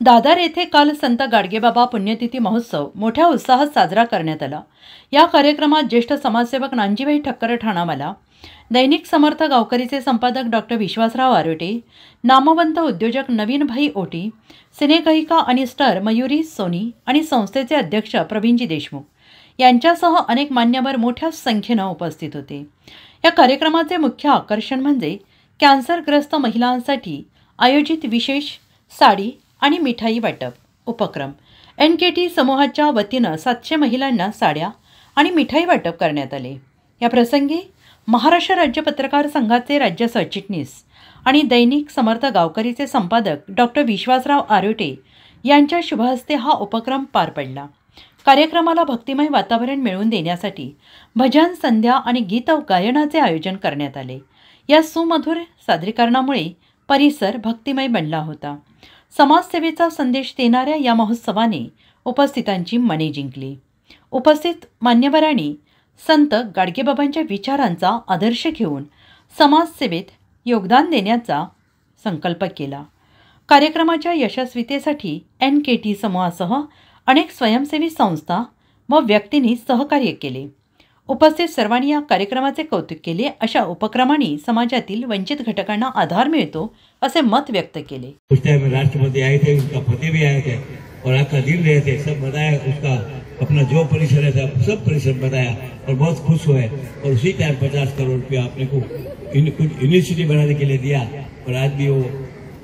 दादर येथे काल संत गाडगेबाबा पुण्यतिथी महोत्सव मोठ्या उत्साहात साजरा करण्यात आला। या कार्यक्रमात ज्येष्ठ समाजसेवक नानजीभाई ठक्कर ठाणावाला, दैनिक समर्थ गावकरीचे संपादक डॉक्टर विश्वासराव आरोटे, नामवंत उद्योजक नवीनभाई ओटी, सिनेगायिका आणि स्टार मयुरी सोनी आणि संस्थेचे अध्यक्ष प्रवीणजी देशमुख यांच्यासह अनेक मान्यवर मोठ्या संख्येने उपस्थित होते। या कार्यक्रमाचे मुख्य आकर्षण म्हणजे कॅन्सरग्रस्त महिलांसाठी आयोजित विशेष साडी आणि मिठाई वाटप उपक्रम। NKT समूहाच्या वतीनं 700 महिलांना साड्या आणि मिठाई वाटप करण्यात आले। या प्रसंगी महाराष्ट्र राज्य पत्रकार संघाचे राज्य सरचिटणीस आणि दैनिक समर्थ गावकरीचे संपादक डॉक्टर विश्वासराव आरोटे यांच्या शुभहस्ते हा उपक्रम पार पडला। कार्यक्रमाला भक्तिमय वातावरण मिळवून देण्यासाठी भजन संध्या आणि गीत गायनाचे आयोजन करण्यात आले। या सुमधुर सादरीकरणामुळे परिसर भक्तिमय बनला होता। समाजसेवेचा संदेश देणाऱ्या या महोत्सवाने उपस्थितांची मने जिंकली। उपस्थित मान्यवरांनी संत गाडगेबाबांच्या विचारांचा आदर्श घेऊन समाजसेवेत योगदान देण्याचा संकल्प केला। कार्यक्रमाच्या यशस्वीतेसाठी NKT समूहासह अनेक स्वयंसेवी संस्था व व्यक्तींनी सहकार्य केले। उपस्थित सर्वांनी या कार्यक्रमाचे कौतुक केले। अशा उपक्रमांनी समाजातील वंचित घटकांना आधार मिळतो असे मत व्यक्त केले। उस टाइम राष्ट्रपति आए थे, उसका पति भी आए थे और आपका दिन रहे थे, सब बताया उसका अपना जो परिसर है सब परिसर बताया और बहुत खुश हुए। और उसी टाइम 50 करोड़ रुपया आपने को यूनिवर्सिटी बनाने के लिए दिया और आज भी वो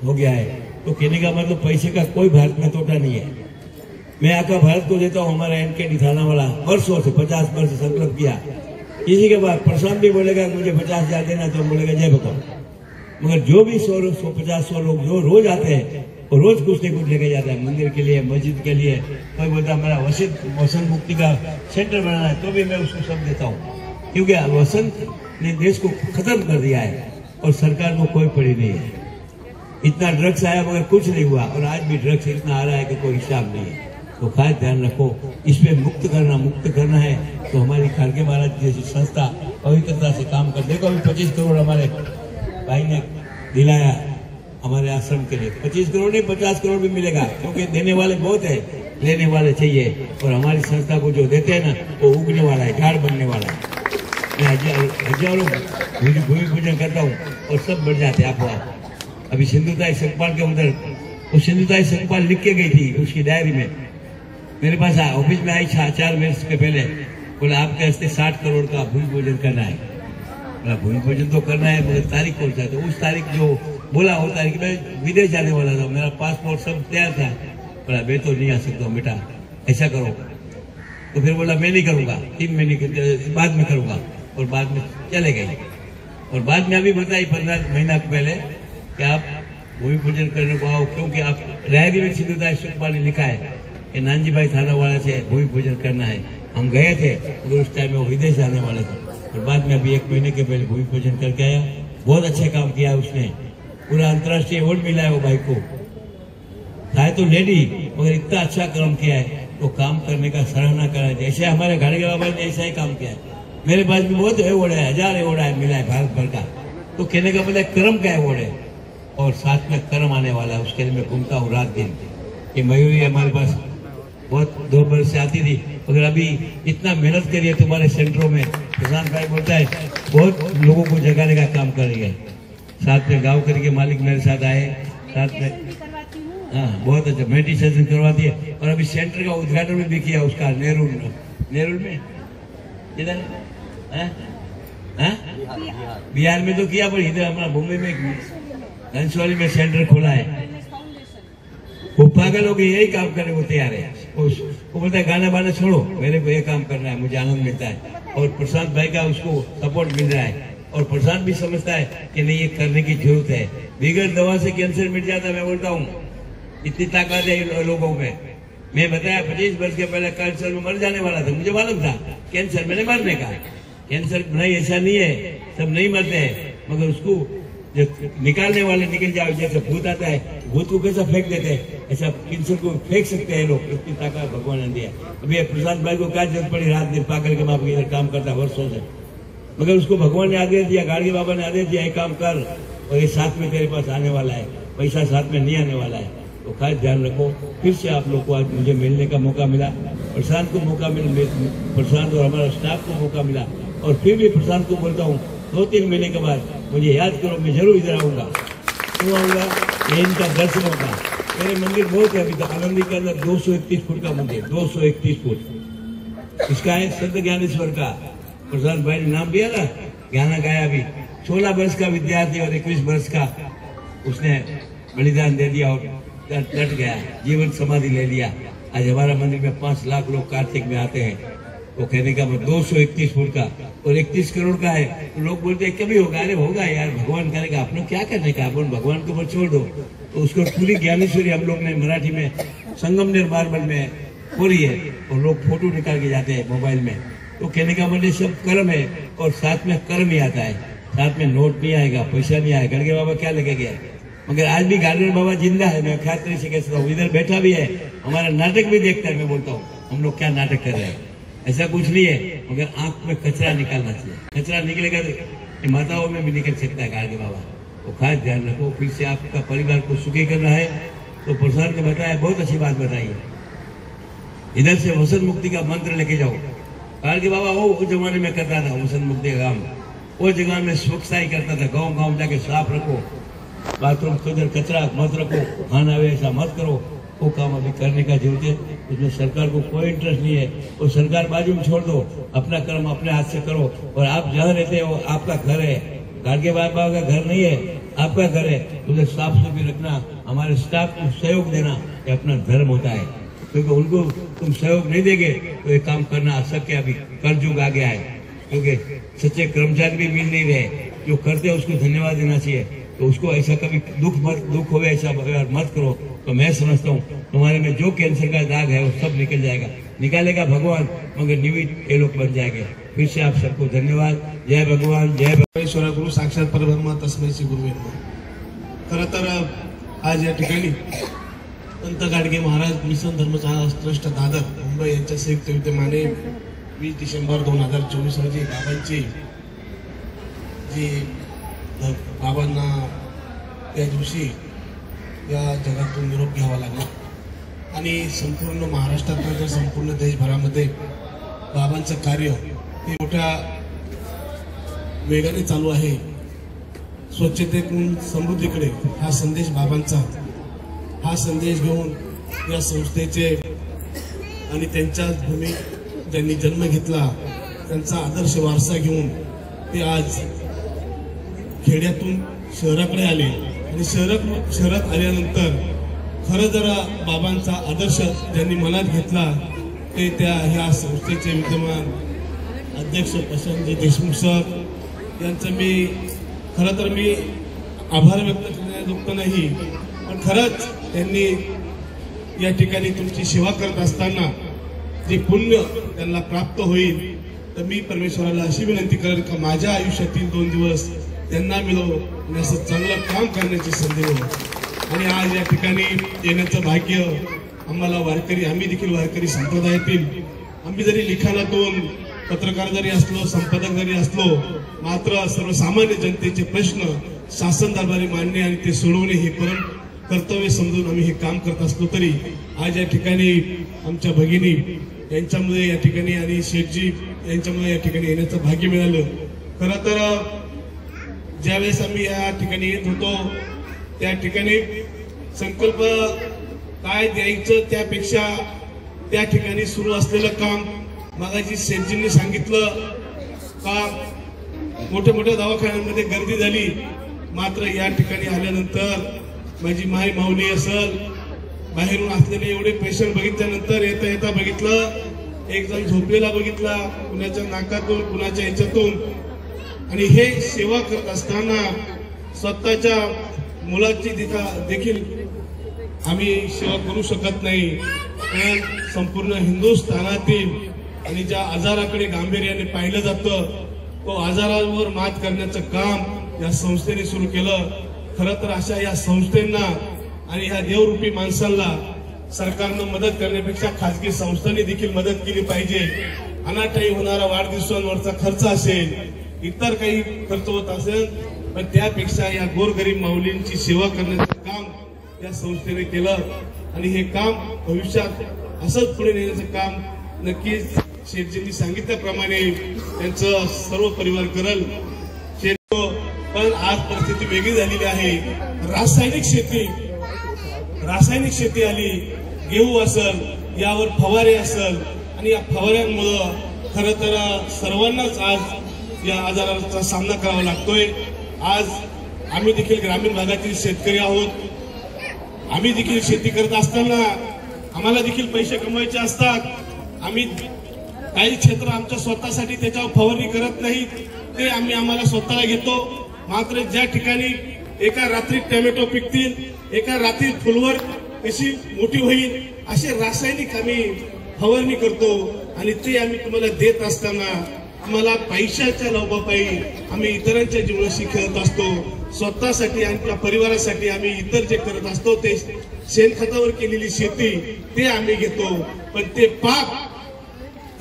हो गया है। तो कहने का मतलब पैसे का कोई भारत में तोटा नहीं है। मैं आका भारत को देता हूँ। हमारा NKT थाना वाला वर्षों से 50 वर्ष संकल्प किया। इसी के बाद प्रशांत भी बोलेगा मुझे 50,000 देना, तो बोलेगा जय बताओ। मगर जो भी 100-150 लोग जो रोज आते हैं वो रोज कुछ न कुछ लेके जाता है, मंदिर के लिए, मस्जिद के लिए। कोई बोलता मेरा वसंत मुक्ति का सेंटर बनाना है, तो भी मैं उसको सब देता हूँ, क्योंकि वसंत ने देश को खत्म कर दिया है और सरकार को कोई पड़ी नहीं है। इतना ड्रग्स आया मगर कुछ नहीं हुआ, और आज भी ड्रग्स इतना आ रहा है कि कोई हिसाब नहीं है। तो खास ध्यान रखो, इसमें मुक्त करना है। तो हमारी खाड़गे महाराज जैसी संस्था पवित्रता से काम कर। देखो अभी 25 करोड़ हमारे भाई ने दिलाया हमारे आश्रम के लिए। 25 करोड़ नहीं 50 करोड़ भी मिलेगा, क्योंकि देने वाले बहुत है, लेने वाले चाहिए। और हमारी संस्था को जो देते हैं ना, वो उगने वाला है, झाड़ बनने वाला है। मैं हजारों भूमि पूजन करता हूँ और सब बढ़ जाते हैं आप। अभी सिंधुताई संकपाल के अंदर वो सिंधुताई संकपाल लिख के गई थी उसकी डायरी में, मेरे पास ऑफिस में आई 4 महीने के पहले। बोला आपके हस्ते 60 करोड़ का भूमि पूजन करना है। बोला भूमि पूजन तो करना है, मगर तारीख कौन सा? तो उस तारीख जो बोला वो तारीख में विदेश जाने वाला था, मेरा पासपोर्ट सब तैयार था। बोला मैं तो नहीं आ सकता हूँ बेटा, ऐसा करो। तो फिर बोला मैं नहीं करूँगा, 3 महीने बाद में करूँगा। और बाद में चले गए। और बाद में अभी बताई 15 महीना पहले कि आप भूमि पूजन करने को आओ, क्योंकि आप डायरी में सिंधुताई संकपाल ने लिखा है कि नानजीभाई थाना वाला से भूमि पूजन करना है। हम गए थे, मगर उस टाइम में वो विदेश जाने वाले थे। और बाद में अभी 1 महीने के पहले भूमि पूजन करके आया। बहुत अच्छा काम किया उसने, पूरा अंतर्राष्ट्रीय अवार्ड मिला है वो भाई को। चाहे तो लेडी, मगर इतना अच्छा काम किया है, तो काम करने का सराहना करना। जैसे हमारे गाड़गे बाबा ने ऐसा ही काम किया है। मेरे पास भी बहुत अवार्ड है, 1000 अवार्ड है मिला है भारत भर का। तो कहने का मतलब कर्म का अवार्ड है, और साथ में कर्म आने वाला है। उसके लिए मैं घूमता हूँ रात दिन। ये मयूरी हमारे पास बहुत 2 वर्ष से आती थी, मगर अभी इतना मेहनत करिए तुम्हारे सेंटरों में। प्रशांत भाई बोलता है बहुत लोगों को जगाने का काम कर रही है। साथ में गाँव करके मालिक मेरे साथ आए, साथ में हाँ बहुत अच्छा मेडिटेशन करवाती है। और अभी सेंटर का उद्घाटन भी किया उसका नेहरू में, इधर बिहार में तो किया, पर इधर हमारा मुंबई में घनसौली में सेंटर खोला है। वो पागल हो गए, यही काम करने को तैयार है। वो बोलता है गाना बाना छोड़ो, मेरे को ये काम करना है, मुझे आनंद मिलता है। और प्रशांत भाई का उसको सपोर्ट मिल रहा है, और प्रशांत भी समझता है कि नहीं ये करने की जरूरत है। बगैर दवा से कैंसर मिट जाता। मैं बोलता हूँ इतनी ताकत है लोगों में। मैं बताया 25 वर्ष के पहले कैंसर में मर जाने वाला था, मुझे मालूम था कैंसर मैंने मरने का। कैंसर नहीं ऐसा नहीं है, सब नहीं मरते हैं, मगर उसको जो निकालने वाले निकल जाओ। जैसे भूत आता है, भूत को कैसा फेंक देते हैं, ऐसा कैंसर को फेंक सकते हैं लोग। इतनी ताकत भगवान ने दिया। अभी प्रशांत भाई को क्या जरूरत पड़ी, रात दिन पागल के बाप इधर काम करता वर्षों से, मगर उसको भगवान ने आदेश दिया, गाड़गे बाबा ने आदेश दिया, ये काम कर, और ये साथ में तेरे पास आने वाला है, पैसा साथ में नहीं आने वाला है। तो खास ध्यान रखो। फिर से आप लोग को आज मुझे मिलने का मौका मिला, प्रशांत को मौका मिला, प्रशांत और हमारा स्टाफ को मौका मिला, और फिर भी प्रशांत को बोलता हूँ 2-3 महीने के बाद मुझे याद करो, मैं जरूर इधर आऊँगा। क्यों आऊँगा? ये इनका दर्शन होगा। मेरे मंदिर बहुत है अभी तक, आनंदी के अंदर 231 फुट का मंदिर, 231 फुट। इसका है संत ज्ञानेश्वर का, प्रशांत भाई ने नाम दिया ना, गाना गाया अभी। 16 वर्ष का विद्यार्थी और 21 वर्ष का उसने बलिदान दे दिया और डट गया, जीवन समाधि ले लिया। आज हमारा मंदिर में 5 लाख लोग कार्तिक में आते हैं। तो कहने का मतलब 231 फुट का और 31 करोड़ का है। तो लोग बोलते हैं कभी होगा, अरे होगा यार, भगवान करेगा, अपने क्या करने का, अपन भगवान के ऊपर छोड़ दो। तो उसको पूरी ज्ञानेश्वरी हम लोग ने मराठी में संगमनेर मार्बल में खोली है और लोग फोटो निकाल के जाते हैं मोबाइल में। तो कहने का मतलब सब कर्म है और साथ में कर्म ही आता है, साथ में नोट नहीं आएगा, पैसा नहीं आएगा। गाडगे बाबा क्या लेके गया, मगर आज भी गाडगे बाबा जिंदा है। मैं खातिर से कह सकता हूँ, इधर बैठा भी है, हमारा नाटक भी देखता है। मैं बोलता हूँ हम लोग क्या नाटक कर रहे हैं, ऐसा कुछ नहीं है, मगर आंख में कचरा निकालना चाहिए। कचरा निकलेगा तो माताओं में भी निकल सकता है गाडगे बाबा। तो खास ध्यान रखो। फिर से आपका परिवार को सुखी करना है। तो प्रसाद ने बताया, बहुत अच्छी बात बताई है। इधर से वसंत मुक्ति का मंत्र लेके जाओ। गाडगे बाबा वो जमाने में करता था वसंत मुक्ति का काम, वो जगह में स्वच्छता ही करता था। गाँव गाँव जाके साफ रखो, बाथरूम के अंदर कचरा मत रखो, खाना ऐसा मत करो। वो काम अभी करने का जरूरत है। उसमें सरकार को कोई इंटरेस्ट नहीं है, वो सरकार बाजू में छोड़ दो, अपना कर्म अपने हाथ से करो। और आप जहाँ रहते हो आपका घर है, गाडगे बाबा का घर नहीं है, आपका घर है। उसे साफ सुथरी रखना, हमारे स्टाफ को सहयोग देना, ये अपना धर्म होता है। क्योंकि उनको तुम सहयोग नहीं देंगे तो ये काम करना अशक्य। अभी कलयुग आ गया है, क्योंकि सच्चे कर्मचारी भी मिल नहीं रहे। जो करते हैं उसको धन्यवाद देना चाहिए। तो उसको ऐसा कभी दुख हो ऐसा मत करो। तो मैं समझता हूँ तुम्हारे में जो कैंसर का दाग है वो सब निकल जाएगा, निकालेगा भगवान, मगर निमित्त ये लोग बन जाएंगे। फिर से आप सबको धन्यवाद। जय भगवान, जय परमेश्वर गुरु साक्षात परब्रह्म तस्मै श्री गुरुवे नमः। खरं तर आज या ठिकाणी संत गाडगे महाराज मिशन धर्मशाळा ट्रस्ट दादर मुंबई यांच्या संयुक्त विद्यमाने 20 डिसेंबर 2024 रोजी बाबांची जी बाबांना त्या दिवशी या जगातून निरोप घ्यावा लागला आणि संपूर्ण महाराष्ट्रात संपूर्ण देशभरामध्ये बाबांचं कार्य हे मोठ्या वेगाने चालू आहे। स्वच्छतेतून समृद्धीकडे हा संदेश बाबांचा, हा संदेश घेऊन या संस्थेचे आणि त्यांच्या भूमी ज्यांनी जन्म घेतला त्यांचा आदर्श वारसा घेऊन ते आज खेड्यातून शहराकडे आले आणि शहरात आल्यानंतर खरं जरा बाबांचा आदर्श ज्यांनी मनात घेतला ते त्या ह्या संस्थेचे विद्यमान अध्यक्ष प्रशांतजी देशमुख सर यांचं मी खरं तर मी आभार व्यक्त करण्याजोगतं नाही, पण खरंच त्यांनी या ठिकाणी तुमची सेवा करत असताना जे पुण्य त्यांना प्राप्त होईल, तर मी परमेश्वराला अशी विनंती करेन की माझ्या आयुष्यातील 2 दिवस त्यांना मिळो आणि असं चांगलं काम करण्याची संधी मिळो। आणि आज या ठिकाणी येण्याचं भाग्य आम्हाला वारकरी, आम्ही देखील वारकरी संप्रदायातील, आम्ही जरी लिखाणातून पत्रकार जरी असलो, संपादक जरी असलो, मात्र सर्वसामान्य जनतेचे प्रश्न शासन दरबारी मांडणे आणि ते सोडवणे हे परम कर्तव्य समजून आम्ही हे काम करत असलो तरी आज या ठिकाणी आमच्या भगिनी यांच्यामुळे या ठिकाणी आणि शेठजी यांच्यामुळे या ठिकाणी येण्याचं भाग्य मिळालं। खरं तर ज्यावेळेस आम्ही या ठिकाणी येत होतो त्या ठिकाणी संकल्प काय द्यायचं त्यापेक्षा त्या ठिकाणी सुरू असलेलं काम, मगाशी शेठजींनी सांगितलं का मोठ्या मोठ्या दवाखान्यांमध्ये गर्दी झाली, मात्र या ठिकाणी आल्यानंतर माझी माय माऊली असेल, बाहेरून असलेले एवढे पेशंट बघितल्यानंतर येता येता बघितलं एक जण झोपलेला बघितला, कुणाच्या नाकातून कुणाच्या ह्याच्यातून, आणि हे सेवा करत असताना स्वतःच्या मुलाची देखील आम्ही सेवा करू शकत नाही, पण संपूर्ण हिंदुस्थानातील आणि ज्या आजाराकडे गांभीर्याने पाहिलं जातं तो आजारावर मात करण्याचं काम या संस्थेने सुरू केलं। खरं तर अशा या संस्थेंना आणि या देवरूपी माणसांना सरकारनं मदत करण्यापेक्षा खासगी संस्थांनी देखील मदत केली पाहिजे। अनाठाई होणारा वाढदिवसांवरचा खर्च असेल, इतर काही खर्च होत असेल, पण त्यापेक्षा या गोरगरीब माऊलींची सेवा करण्याचं काम या संस्थेने केलं आणि हे काम भविष्यात असंच पुढे नेण्याचं काम नक्कीच शेठजींनी सांगितल्याप्रमाणे त्यांचं सर्व परिवार करल। पण आज परिस्थिती वेगळी झालेली आहे। रासायनिक शेती आली, गेहू असेल, यावर फवारे असेल आणि या फवाऱ्यांमुळं खरं तर सर्वांनाच आज या आजाराचा सामना करावा लागतोय। आज आम्ही देखील ग्रामीण भागातील शेतकरी आहोत। आम्ही देखील शेती करत असताना आम्हाला देखील पैसे कमवायचे असतात। आम्ही काही क्षेत्र आमच्या स्वतःसाठी त्याच्यावर फवारणी करत नाहीत, ते आम्हाला स्वतःला घेतो। मात्र ज्या ठिकाणी एका रात्रीत टोमॅटो पिकतील, एका रात्रीत फुलवर कशी मोठी होईल, असे रासायनिक आम्ही फवारणी करतो आणि ते आम्ही तुम्हाला देत असताना आम्हाला पैशाच्या लोभापायी आम्ही इतरांच्या जीवनाशी खेळत असतो। स्वतःसाठी आणि त्या परिवारासाठी आम्ही इतर जे करत असतो ते शेणखतावर केलेली शेती ते आम्ही घेतो। पण ते पाप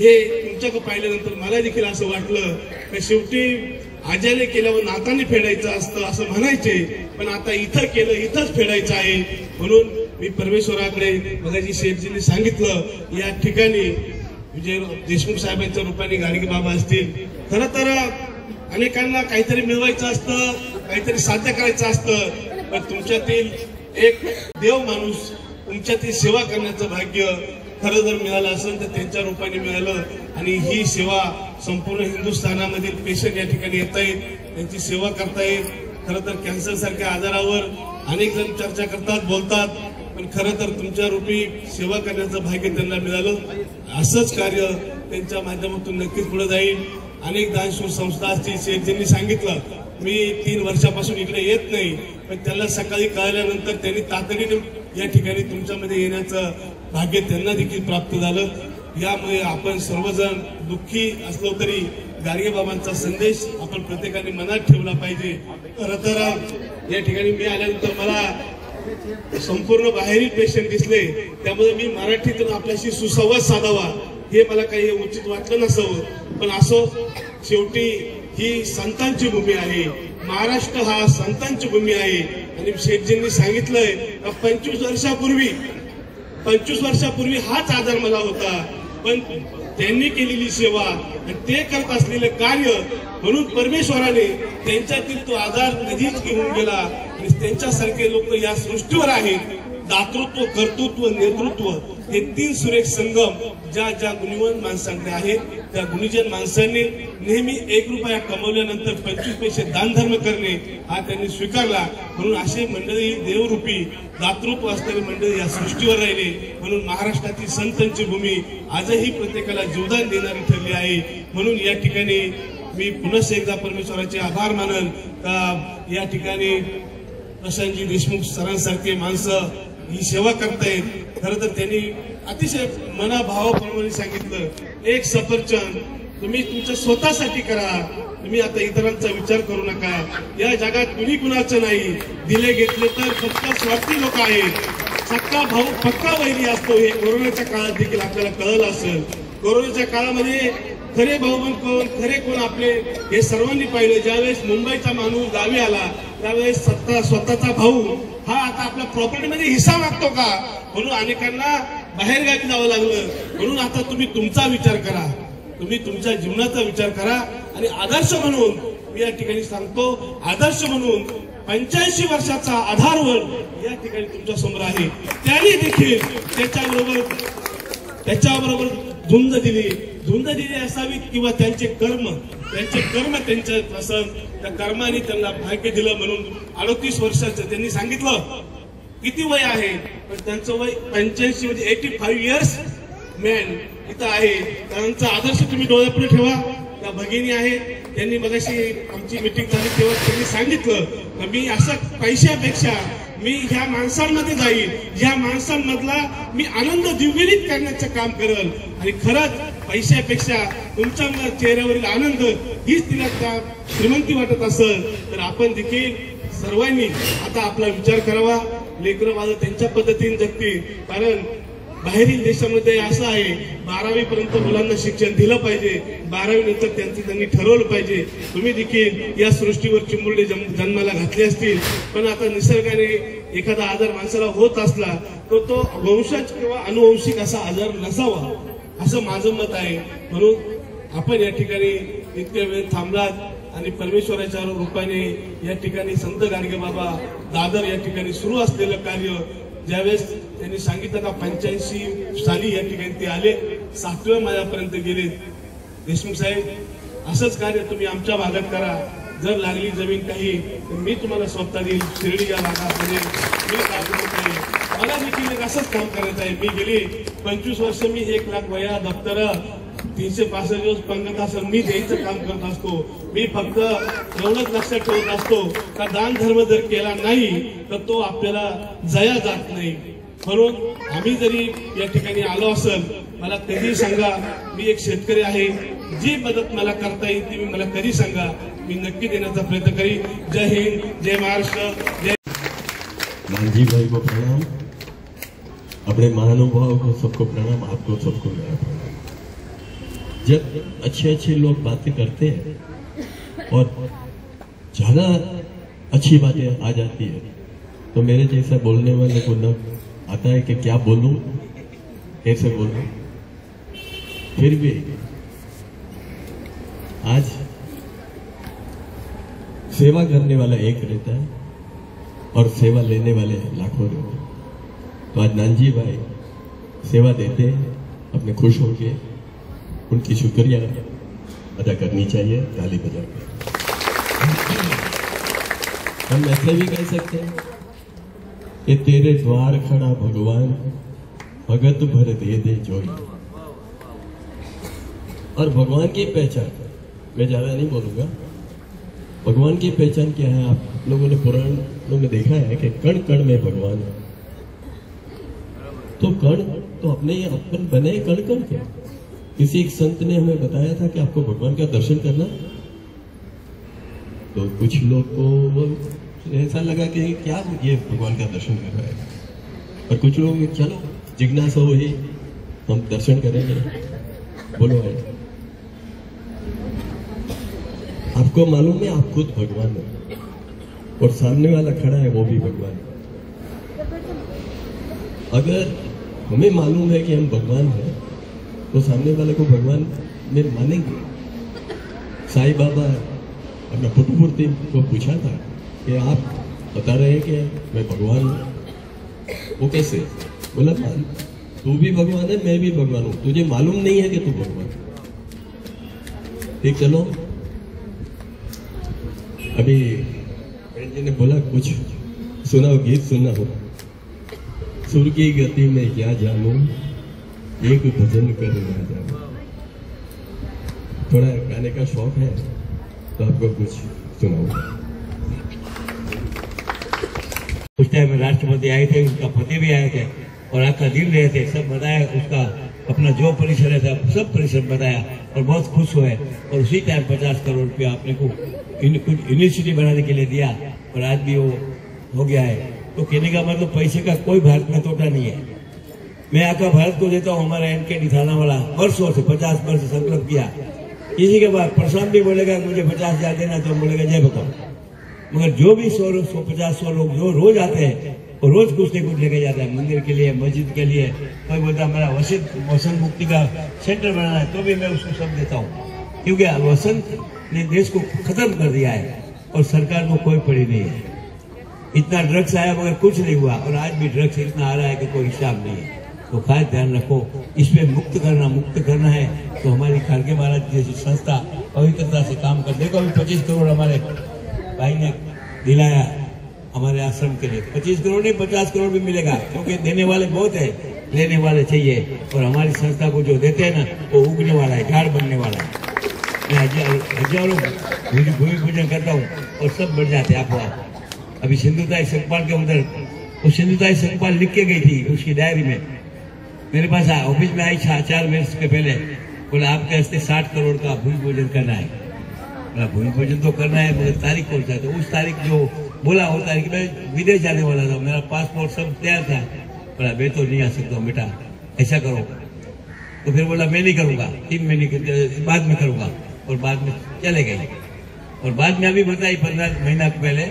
हे तुमच्याकडे पाहिल्यानंतर मला देखील असं वाटलं की शेवटी आज्याने केल्यावर नाताने फेडायचं असतं असं म्हणायचे, पण आता इथं केलं इथंच फेडायचं आहे। म्हणून मी परमेश्वराकडे मगाशी शेठजींनी सांगितलं, या ठिकाणी विजय देशमुख साहेबांच्या रूपाने गाडगे बाबा असतील। खरं तर अनेकांना काहीतरी मिळवायचं असतं, काहीतरी साध्य करायचं असतं, पण तुमच्यातील एक देव माणूस तुमच्यातील सेवा करण्याचं भाग्य खरं जर मिळालं असेल तर त्यांच्या रूपाने मिळालं आणि ही सेवा संपूर्ण हिंदुस्थानामधील पेशंट या ठिकाणी येत आहेत, त्यांची सेवा करतायत। खरं तर कॅन्सर सारख्या आजारावर अनेक जण चर्चा करतात, बोलतात, पण खरं तर तुमच्या रूपी सेवा करण्याचं भाग्य त्यांना मिळालं। असंच कार्य त्यांच्या माध्यमातून नक्कीच पुढे जाईल। अनेक दानशूर संस्था असतील, शेठजींनी सांगितलं मी 3 वर्षापासून इकडे येत नाही, पण त्याला सकाळी कळल्यानंतर त्यांनी तातडीने या ठिकाणी तुमच्यामध्ये येण्याचं भाग्य त्यांना देखील प्राप्त झालं। यामुळे आपण सर्वजण दुःखी असलो तरी गाडगे बाबांचा संदेश आपण प्रत्येकाने मनात ठेवला पाहिजे। खरं तर या ठिकाणी मी आल्यानंतर मला संपूर्ण बाहेरील पेशंट दिसले, त्यामुळे मी मराठीतून आपल्याशी सुसंवाद साधावा हे मला काही उचित वाटलं नसावं, पण असो, शेवटी ही संतांची भूमी आहे। महाराष्ट्र हा संतांची भूमी आहे आणि शेठजींनी सांगितलंय का 25 वर्षापूर्वी हाच आजार मला होता, पण त्यांनी केलेली सेवा आणि ते करत असलेले कार्य म्हणून परमेश्वराने त्यांच्यातील तो आजार कधीच घेऊन गेला आणि त्यांच्यासारखे लोक या सृष्टीवर आहेत। दातृत्व, कर्तृत्व, नेतृत्व हे 3 सुरेख संगम ज्या गुणीवान माणसांकडे आहेत, त्या गुणीजन माणसांनी नेहमी 1 रुपया कमवल्यानंतर 25 पैसे दानधर्म करणे हा त्यांनी स्वीकारला। म्हणून असे मंडळी देवरूपी दातृत्व असणारी मंडळी या सृष्टीवर राहिले। म्हणून महाराष्ट्रातील संतांची भूमी आजही प्रत्येकाला जीवदान देणारी ठरली आहे। म्हणून या ठिकाणी मी पुन्हा एकदा परमेश्वराचे आभार मानल का या ठिकाणी प्रशांतजी देशमुख सरांसारखे माणसं ही सेवा करतायत। खरं तर त्यांनी अतिशय मनाभावाप्रमाणे सांगितलं, एक सफरचंद तुम्ही तुमच्या स्वतःसाठी करा, तुम्ही आता इतरांचा विचार करू नका। या जगात कुणी कुणाचं नाही, दिले घेतले तर फक्त स्वार्थी लोक आहेत। सक्का भाऊ पक्का वैरी असतो हे कोरोनाच्या काळात देखील आपल्याला कळलं असेल। कोरोनाच्या काळामध्ये खरे भाऊ पण कोण, खरे कोण आपले हे सर्वांनी पाहिलं। ज्यावेळेस मुंबईचा माणूस गावी आला त्यावेळेस स्वतःचा भाऊ हा आता आपल्या प्रॉपर्टीमध्ये हिस्सा मागतो का, म्हणून अनेकांना बाहेरगावी जावं लागलं। म्हणून आता तुम्ही तुमचा विचार करा, तुम्ही तुमच्या जीवनाचा विचार करा आणि आदर्श म्हणून मी या ठिकाणी सांगतो, आदर्श म्हणून 85 वर्षाचा आधारवर या ठिकाणी तुमच्या समोर आहे। त्यांनी देखील त्याच्याबरोबर धुंद दिली असावी किंवा त्यांचे कर्म त्यांच्या असेल, त्या कर्माने त्यांना भाग्य दिलं। म्हणून 38 वर्षाचं त्यांनी सांगितलं किती वय आहे, पण त्यांचं वय 85 म्हणजे 85 इयर्स मॅन इथं आहे। त्यांचा आदर्श तुम्ही डोळ्यापुढे ठेवा। त्या भगिनी आहे, त्यांनी मगाशी आमची मीटिंग झाली तेव्हा त्यांनी सांगितलं की मी असं पैशापेक्षा मी ह्या माणसांमध्ये जाईल, ह्या माणसांमधला मी आनंद द्विगुणित करण्याचं काम करेल। आणि खरंच पैशापेक्षा तुमच्या चेहऱ्यावरील आनंद हीच तिला श्रीमंती वाटत असेल तर आपण देखील सर्वांनी आता आपला विचार करावा। लेकरं माझं त्यांच्या पद्धतीने जगतील, कारण बाहेरील देशामध्ये असं आहे 12वी पर्यंत मुलांना शिक्षण दिलं पाहिजे, 12वी नंतर त्यांचं त्यांनी ठरवलं पाहिजे. तुम्ही देखील या सृष्टीवर चिमुरडे जन्माला घातले असतील, पण आता निसर्गाने एखादा आजार माणसाला होत असला तर तो वंशज किंवा अनुवंशिक असा आजार नसावा असं माझं मत आहे. म्हणून आपण या ठिकाणी इतक्या वेळ थांबलात आणि परमेश्वराच्या रूपाने या ठिकाणी संत गाडगेबाबा दादर या ठिकाणी सुरू असलेलं कार्य ज्यावेळेस त्यांनी सांगितलं का 85 साली या ठिकाणी ते आले, 7व्या महिन्यापर्यंत गेले. देशमुख साहेब असंच कार्य तुम्ही आमच्या भागात करा. जर लागली जमीन काही तर मी तुम्हाला स्वतः देईल. शिर्डी या भागामध्ये मी काम करत आहे, मला देखील एक असंच काम करायचं आहे. मी गेली 25 वर्ष मी 1 लाख वया दप्तर 365 दिवस पंगतासन मी द्यायचं काम करत असतो. मी फक्त एवढंच लक्षात ठेवत असतो का दान धर्म जर केला नाही तर तो आपल्याला जया जात नाही. म्हणून आम्ही जरी या ठिकाणी आलो असेल, मला कधी सांगा, मी एक शेतकरी आहे, जी मदत मला करता येईल ती मला कधी सांगा, मी नक्की देण्याचा प्रयत्न करीन. जय हिंद, जय महाराष्ट्र, जय. मांझी भाई को प्रणाम, अपने महानुभाव को सबको प्रणाम, आपको सबको मेरा प्रणाम. जब अच्छे अच्छे लोग बातें करते हैं और ज्यादा अच्छी बातें आ जाती है तो मेरे जैसा बोलने वाले को न आता है कि क्या बोलूं, कैसे बोलूं. फिर भी आज सेवा करने वाला एक रहता है और सेवा लेने वाले लाखों रहते हैं. तो आज नानजी भाई सेवा देते हैं, अपने खुश होके उनकी शुक्रिया अदा करनी चाहिए ताली बजा के. हम ऐसे भी कह सकते हैं कि तेरे द्वार खड़ा भगवान, भगत भर दे दे जोई. और भगवान की पहचान मैं ज्यादा नहीं बोलूंगा. भगवान की पहचान क्या है? आप लोगों ने पुराण लोगों ने देखा है कि कण कण में भगवान है. तो कण तो अपने ही अपन बने कण कण के. किसी एक संत ने हमें बताया था कि आपको भगवान का दर्शन करना, तो कुछ लोग को वो ऐसा लगा कि क्या ये भगवान का दर्शन कर रहा है, और कुछ लोग चलो जिज्ञासा हुई हम दर्शन करेंगे. बोलो है, आपको मालूम है आप खुद भगवान है और सामने वाला खड़ा है वो भी भगवान है. अगर हमें मालूम है कि हम भगवान हैं तो सामने वाले को भगवान में मानेंगे. साईं बाबा अपना पुटुपुर्ति को पूछा था कि आप बता रहे हैं कि मैं भगवान हूं, वो कैसे? बोला तू भी भगवान है, मैं भी भगवान हूं, तुझे मालूम नहीं है कि तू भगवान है. ठीक, चलो अभी जी ने बोला कुछ सुनाओ, गीत सुना हो. सुर की गति में क्या जानू, एक भजन कर ना जानू. थोड़ा गाने का शौक है तो आपको कुछ सुनाऊंगा. उस टाइम राष्ट्रपति आए थे, उनका पति भी आए थे और आपका दिन रहे थे. सब बताया, उसका अपना जो परिसर है सब परिसर बताया और बहुत खुश हुए. और उसी टाइम 50 करोड़ रुपया आपने को कुछ यूनिवर्सिटी बनाने के लिए दिया और आज भी वो हो गया है. तो कहने का मतलब पैसे का कोई भारत में तोटा नहीं है. मैं आका भारत को देता हूँ. हमारा एनके थाना वाला वर्षों से 50 वर्ष संकल्प किया. इसी के बाद प्रशांत भी बोलेगा मुझे 50,000 देना, तो बोलेगा जय बताओ. मगर जो भी 100-150 लोग जो रोज आते हैं वो रोज कुछ न कुछ लेके जाता है, मंदिर के लिए, मस्जिद के लिए. कोई बोलता है मेरा वसंत मुक्ति का सेंटर बनाना है, तो भी मैं उसको सब देता हूँ. क्योंकि वसंत ने देश को खत्म कर दिया है और सरकार को कोई पड़ी नहीं है. इतना ड्रग्स आया मगर कुछ नहीं हुआ, और आज भी ड्रग्स इतना आ रहा है कि कोई हिसाब नहीं है. तो खास ध्यान रखो, इसमें मुक्त करना है. तो हमारी खाड़गे महाराज जैसी संस्था पवित्रता से काम कर. देखो अभी 25 करोड़ हमारे भाई ने दिलाया हमारे आश्रम के लिए. 25 करोड़ नहीं 50 करोड़ भी मिलेगा, क्योंकि देने वाले बहुत है, लेने वाले चाहिए. और हमारी संस्था को जो देते हैं ना वो उगने वाला है, झाड़ बनने वाला है. मैं हजारों भूमि पूजन करता हूँ और सब बढ़ जाते हैं आप. अभी सिंधुताई संकपाल के उधर वो सिंधुताई संकपाल लिख के गई थी उसकी डायरी में. मेरे पास ऑफिस में आई 4 वर्ष के पहले. बोला आपके हस्ते 60 करोड़ का भूमि पूजन करना है. बोला भूमि पूजन तो करना है मगर तारीख कौन सा है? तो उस तारीख जो बोला वो तारीख मैं विदेश जाने वाला था, मेरा पासपोर्ट सब तैयार था. बोला मैं तो नहीं आ सकता हूँ बेटा, ऐसा करो। तो फिर बोला मैं नहीं करूंगा, 3 महीने के बाद में करूंगा, और बाद में चले गए। और बाद में अभी बताई 15 महीना पहले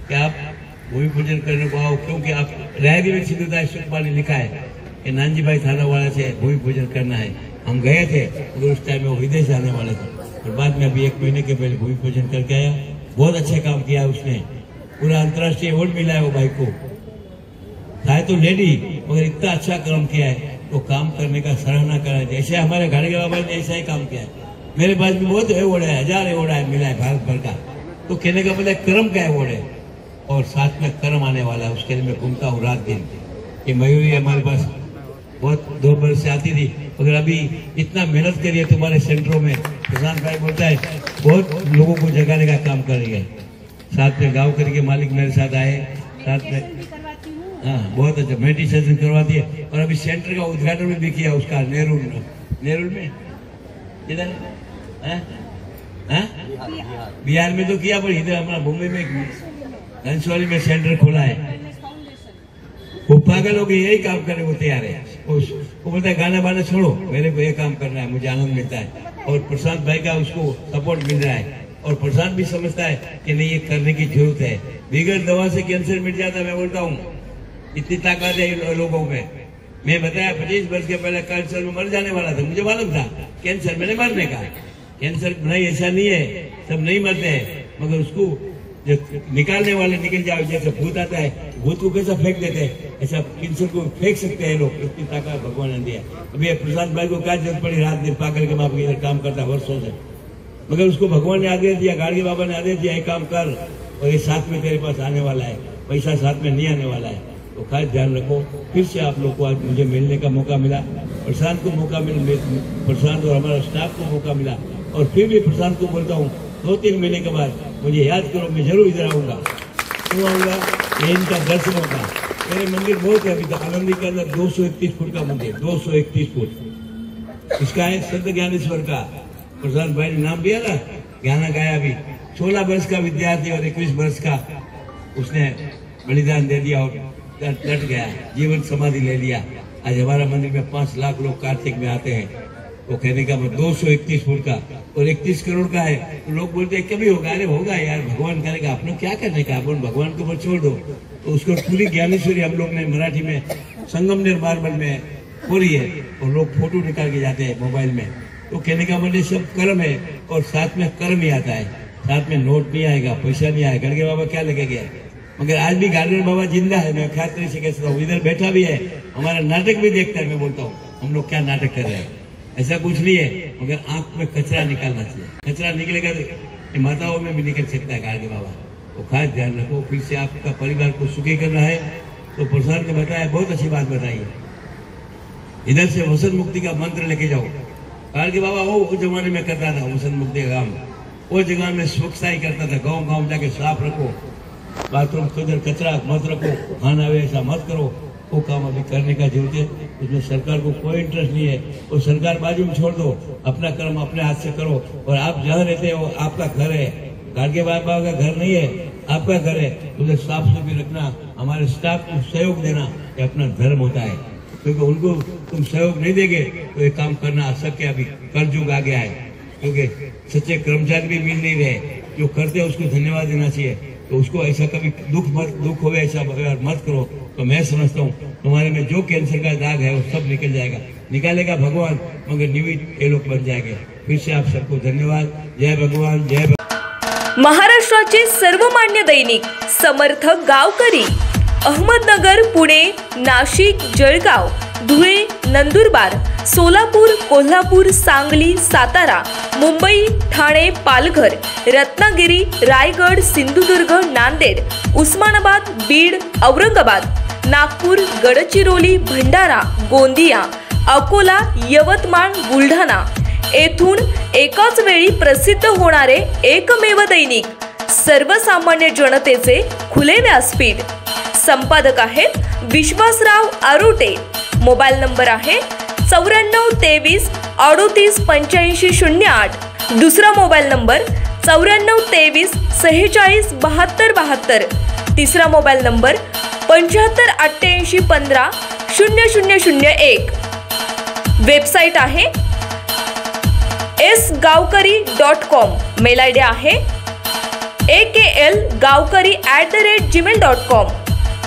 कि आप भूमि पूजन करने को आओ, क्योंकि आप डायरी में सिद्धूदास सुखपाल ने लिखा है कि नानजी भाई थाना वाला से भूमि पूजन करना है। हम गए थे, मगर उस टाइम में वो विदेश जाने वाले थे, और बाद में अभी 1 महीने के पहले भूमि पूजन करके आया। बहुत अच्छा काम किया उसने, पूरा अंतर्राष्ट्रीय अवार्ड मिला है वो भाई को। चाहे तो लेडी, मगर इतना अच्छा काम किया है, तो काम करने का सराहना करना चाहिए। ऐसे हमारे गाड़गे बाबा ने ऐसा ही काम किया है। मेरे पास भी बहुत अवार्ड है, 1000 अवार्ड है मिला है भारत भर का। तो कहने का मतलब कर्म का अवार्ड है, और साथ में कर्म आने वाला है, उसके लिए मैं घूमता हूँ रात दिन। ये मयूरी हमारे पास बहुत 2 वर्ष से आती थी, मगर अभी इतना मेहनत करी है तुम्हारे सेंटरों में। प्रशांत भाई बोलता है बहुत लोगों को जगाने का काम कर रही है। साथ में गाँव करी के मालिक मेरे साथ आए, साथ में हाँ बहुत अच्छा मेडिटेशन करवाती है। और अभी सेंटर का उद्घाटन भी किया उसका नेहरू में, इधर बिहार में तो किया, पर इधर हमारा मुंबई में घनसौली में सेंटर खोला है। वो पागल हो गए, यही काम करने को तैयार है। वो बोलता है गाना बाना छोड़ो, मेरे को ये काम करना है, मुझे आनंद मिलता है। और प्रशांत भाई का उसको सपोर्ट मिल रहा है, और प्रशांत भी समझता है कि नहीं ये करने की जरूरत है। बगैर दवा से कैंसर मिट जाता है। मैं बोलता हूँ इतनी ताकत है लोगों में। मैं बताया 25 वर्ष के पहले कैंसर में मर जाने वाला था, मुझे मालूम था कैंसर मैंने मरने का। कैंसर नहीं, ऐसा नहीं है, सब नहीं मरते हैं, मगर उसको जो निकालने वाले निकल जाओ। जैसे भूत आता है, भूत को कैसा फेंक देते हैं, ऐसा कैंसर को फेंक सकते हैं लोग। इतनी ताकत भगवान ने दिया। अभी प्रशांत भाई को क्या जरूरत पड़ी, रात दिन पागल के माप इधर काम करता वर्षों से, मगर उसको भगवान ने आदेश दिया, गाड़गे बाबा ने आदेश दिया, ये काम कर, और ये साथ में तेरे पास आने वाला है, पैसा साथ में नहीं आने वाला है। तो खास ध्यान रखो। फिर से आप लोग को आज मुझे मिलने का मौका मिला, प्रशांत को मौका मिला, प्रशांत और हमारा स्टाफ को मौका मिला। और फिर भी प्रशांत को बोलता हूँ 2-3 महीने के बाद मुझे याद करो, मैं जरूर इधर आऊंगा। क्यों आऊंगा? ये इनका दर्शन होगा। मेरे मंदिर बहुत है अभी तक, आनंदी के अंदर 231 फुट का मंदिर, 231 फुट इसका है। संत ज्ञानेश्वर का प्रशांत भाई ने नाम दिया ना, गाना गाया। अभी 16 वर्ष का विद्यार्थी और 21 वर्ष का उसने बलिदान दे दिया और लट गया, जीवन समाधि ले लिया। आज हमारा मंदिर में 5 लाख लोग कार्तिक में आते हैं। तो कहने का मतलब 231 फुट का और 31 करोड़ का है। तो लोग बोलते हैं कभी होगा, अरे होगा यार, भगवान करेगा, आपने क्या करने का, अपन भगवान के ऊपर छोड़ दो। तो उसको पूरी ज्ञानेश्वरी हम लोग ने मराठी में संगमनेर मार्बल में खोली है, और लोग फोटो निकाल के जाते हैं मोबाइल में। तो कहने का मतलब सब कर्म है, और साथ में कर्म ही आता है, साथ में नोट नहीं आएगा, पैसा नहीं आएगा। गाड़गे बाबा क्या लेके गया, मगर आज भी गार्डन बाबा जिंदा है। मैं खातिर से कह सकता हूँ, इधर बैठा भी है, हमारा नाटक भी देखता है। मैं बोलता हूँ हम लोग क्या नाटक कर रहे हैं, ऐसा कुछ नहीं है, मगर आंख में कचरा निकालना चाहिए। कचरा निकलेगा तो माताओं में भी निकल सकता है गार्डन बाबा। तो खास ध्यान रखो। फिर से आपका परिवार को सुखी करना है तो प्रसाद ने बताया, बहुत अच्छी बात बताई है। इधर से वसंत मुक्ति का मंत्र लेके जाओ। गार्डन बाबा वो जमाने में करता था वसंत मुक्ति का काम, वो जगह में स्वच्छता ही करता था। गाँव गाँव जाके साफ रखो, बाथरूम के अंदर कचरा मत रखो, खाना वे ऐसा मत करो। वो काम अभी करने का जरूरत है। उसमें सरकार को कोई इंटरेस्ट नहीं है, वो सरकार बाजू में छोड़ दो, अपना कर्म अपने हाथ से करो। और आप जहाँ रहते हो आपका घर है, गार्डगे बाबा का घर नहीं है, आपका घर है। उसे साफ सुथरी रखना, हमारे स्टाफ को सहयोग देना, ये अपना धर्म होता है। क्योंकि उनको तुम सहयोग नहीं देंगे तो ये काम करना अशक्य। अभी कलयुग आ गया है, क्योंकि सच्चे कर्मचारी भी मिल नहीं रहे। जो करते हैं उसको धन्यवाद देना चाहिए। तो उसको ऐसा कभी दुख हो ऐसा मत करो। तो मैं समझता हूँ तुम्हारे में जो कैंसर का दाग है वो सब निकल जाएगा, निकालेगा भगवान, मगर निमित्त ये लोग बन जाएंगे। फिर से आप सबको धन्यवाद। जय भगवान, जय भगवान। महाराष्ट्राचे सर्वमान्य दैनिक समर्थ गावकरी अहमदनगर, पुणे, नाशिक, जळगाव, धुळे, नंदुरबार, सोलापूर, कोल्हापूर, सांगली, सातारा, मुंबई, ठाणे, पालघर, रत्नागिरी, रायगड, सिंधुदुर्ग, नांदेड, उस्मानाबाद, बीड, औरंगाबाद, नागपूर, गडचिरोली, भंडारा, गोंदिया, अकोला, यवतमाळ, बुलढाणा येथून एकाच वेळी प्रसिद्ध होणारे एकमेव दैनिक, सर्वसामान्य जनतेचे खुले व्यासपीठ। संपादक आहेत विश्वासराव आरोटे। मोबाईल नंबर आहे 94 23 38 85 08। दुसरा मोबाईल नंबर 94 23 46 72 72। तिसरा मोबाईल नंबर 75 88 15 0001। वेबसाईट आहे sgavkari.com, मेल आयडी आहे akl gavkari@gmail.com.